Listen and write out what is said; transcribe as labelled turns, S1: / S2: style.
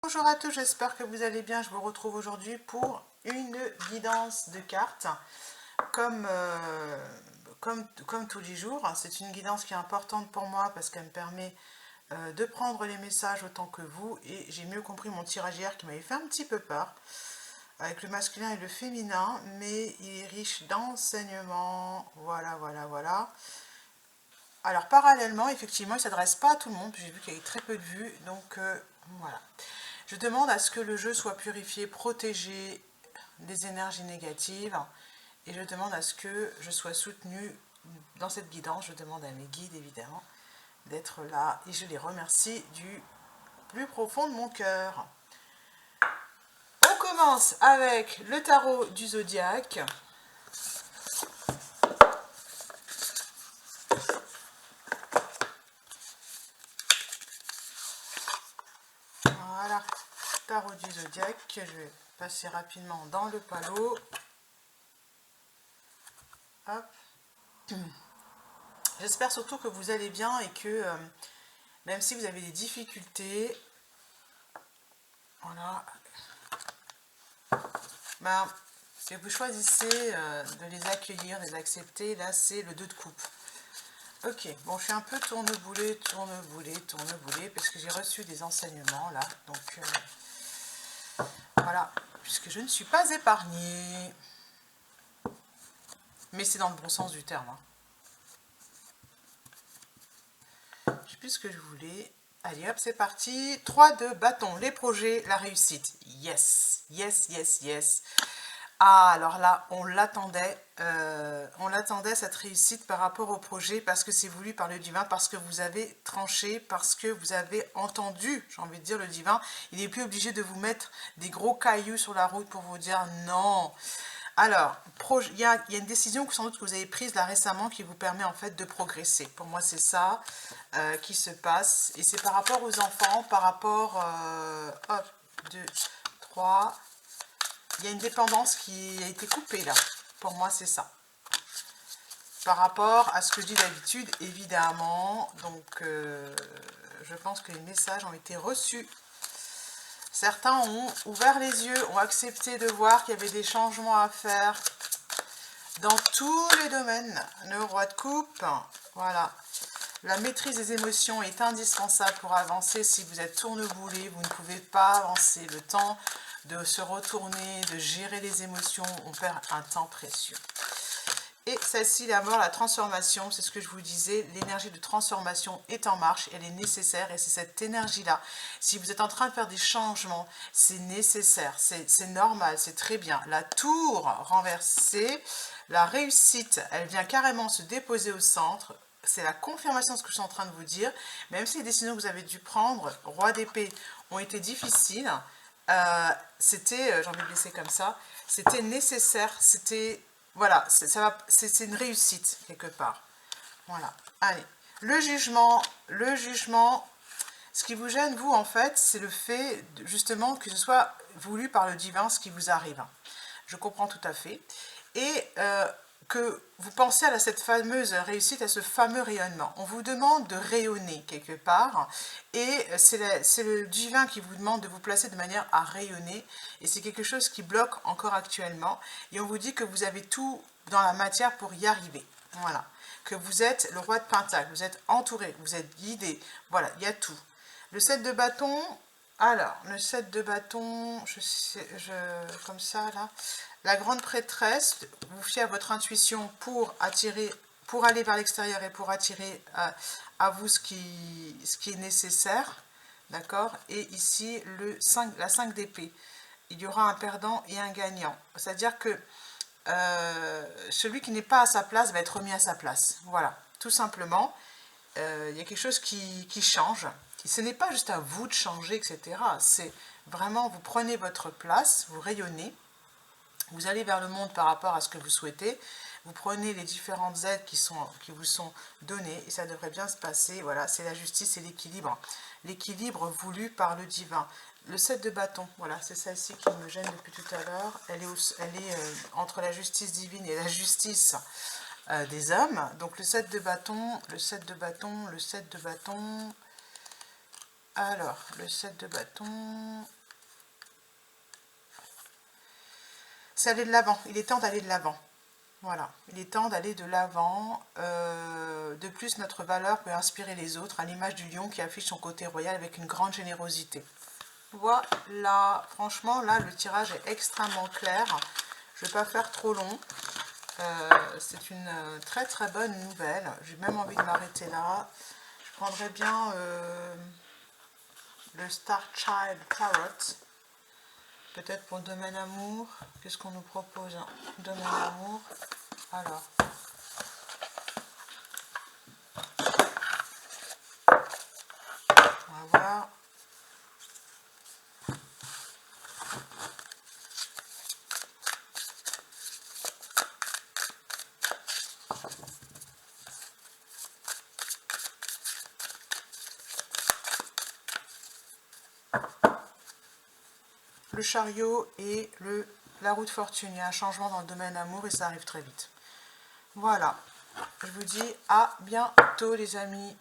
S1: Bonjour à tous, j'espère que vous allez bien. Je vous retrouve aujourd'hui pour une guidance de cartes. Comme tous les jours, c'est une guidance qui est importante pour moi parce qu'elle me permet de prendre les messages autant que vous. Et j'ai mieux compris mon tirage hier qui m'avait fait un petit peu peur avec le masculin et le féminin, mais il est riche d'enseignements. Voilà, voilà, voilà. Alors parallèlement, effectivement, il ne s'adresse pas à tout le monde. J'ai vu qu'il y avait très peu de vues, donc voilà. Je demande à ce que le jeu soit purifié, protégé des énergies négatives. Et je demande à ce que je sois soutenue dans cette guidance. Je demande à mes guides, évidemment, d'être là. Et je les remercie du plus profond de mon cœur. On commence avec le tarot du zodiaque. Voilà, tarot du zodiaque. Je vais passer rapidement dans le panneau. Hop. J'espère surtout que vous allez bien et que même si vous avez des difficultés, voilà, ben, que vous choisissez de les accueillir, de les accepter. Là, c'est le 2 de coupe. Ok, bon, je suis un peu tourneboulée, parce que j'ai reçu des enseignements, là. Donc, voilà, puisque je ne suis pas épargnée. Mais c'est dans le bon sens du terme. Hein. Je sais plus ce que je voulais. Allez, hop, c'est parti. 3 de bâton, les projets, la réussite. Yes, yes, yes, yes. Ah, alors là, on l'attendait cette réussite par rapport au projet, parce que c'est voulu par le divin, parce que vous avez tranché, parce que vous avez entendu, j'ai envie de dire, le divin. Il n'est plus obligé de vous mettre des gros cailloux sur la route pour vous dire non. Alors, il y a une décision que sans doute que vous avez prise là récemment qui vous permet en fait de progresser. Pour moi, c'est ça qui se passe. Et c'est par rapport aux enfants, par rapport... hop, 2, 3... Il y a une dépendance qui a été coupée là. Pour moi, c'est ça. Par rapport à ce que je dis d'habitude, évidemment. Donc, je pense que les messages ont été reçus. Certains ont ouvert les yeux, ont accepté de voir qu'il y avait des changements à faire dans tous les domaines. Le roi de coupe, voilà. La maîtrise des émotions est indispensable pour avancer. Si vous êtes tourneboulé, vous ne pouvez pas avancer. Le temps de se retourner, de gérer les émotions, on perd un temps précieux. Et celle-ci, la mort, la transformation, c'est ce que je vous disais, l'énergie de transformation est en marche, elle est nécessaire et c'est cette énergie-là. Si vous êtes en train de faire des changements, c'est nécessaire, c'est normal, c'est très bien. La tour renversée, la réussite, elle vient carrément se déposer au centre. C'est la confirmation de ce que je suis en train de vous dire. Même si les décisions que vous avez dû prendre, roi d'épée, ont été difficiles, c'était, j'ai envie de laisser comme ça, c'était nécessaire, c'était, voilà, c'est une réussite quelque part. Voilà, allez, le jugement, ce qui vous gêne, vous, en fait, c'est le fait, justement, que ce soit voulu par le divin ce qui vous arrive. Je comprends tout à fait. Et que vous pensez à cette fameuse réussite, à ce fameux rayonnement. On vous demande de rayonner quelque part, et c'est le divin qui vous demande de vous placer de manière à rayonner, et c'est quelque chose qui bloque encore actuellement, et on vous dit que vous avez tout dans la matière pour y arriver. Voilà. Que vous êtes le roi de Pentacle, vous êtes entouré, vous êtes guidé, voilà, il y a tout. Le 7 de bâton, alors, le 7 de bâton, comme ça, là, la grande prêtresse, vous fiez à votre intuition pour attirer, pour aller vers l'extérieur et pour attirer à vous ce qui est nécessaire, d'accord. Et ici, la 5 d'épée, il y aura un perdant et un gagnant. C'est-à-dire que celui qui n'est pas à sa place va être remis à sa place. Voilà, tout simplement. Il y a quelque chose qui change. Ce n'est pas juste à vous de changer, etc. C'est vraiment, vous prenez votre place, vous rayonnez, vous allez vers le monde par rapport à ce que vous souhaitez, vous prenez les différentes aides qui vous sont données, et ça devrait bien se passer. Voilà, c'est la justice et l'équilibre. L'équilibre voulu par le divin. Le 7 de bâton, voilà, c'est celle-ci qui me gêne depuis tout à l'heure. Elle est entre la justice divine et la justice des hommes. Donc le 7 de bâton, le 7 de bâton, le 7 de bâton. Alors, le 7 de bâton. C'est aller de l'avant. Il est temps d'aller de l'avant. Voilà, il est temps d'aller de l'avant. De plus, notre valeur peut inspirer les autres, à l'image du lion qui affiche son côté royal avec une grande générosité. Voilà, franchement, là, le tirage est extrêmement clair. Je ne vais pas faire trop long. C'est une très très bonne nouvelle. J'ai même envie de m'arrêter là. Je prendrais bien le Star Child Tarot. Peut-être pour le domaine amour. Qu'est-ce qu'on nous propose? Domaine amour. Alors. On va voir. Le chariot et la roue de fortune. Il y a un changement dans le domaine amour et ça arrive très vite. Voilà. Je vous dis à bientôt les amis.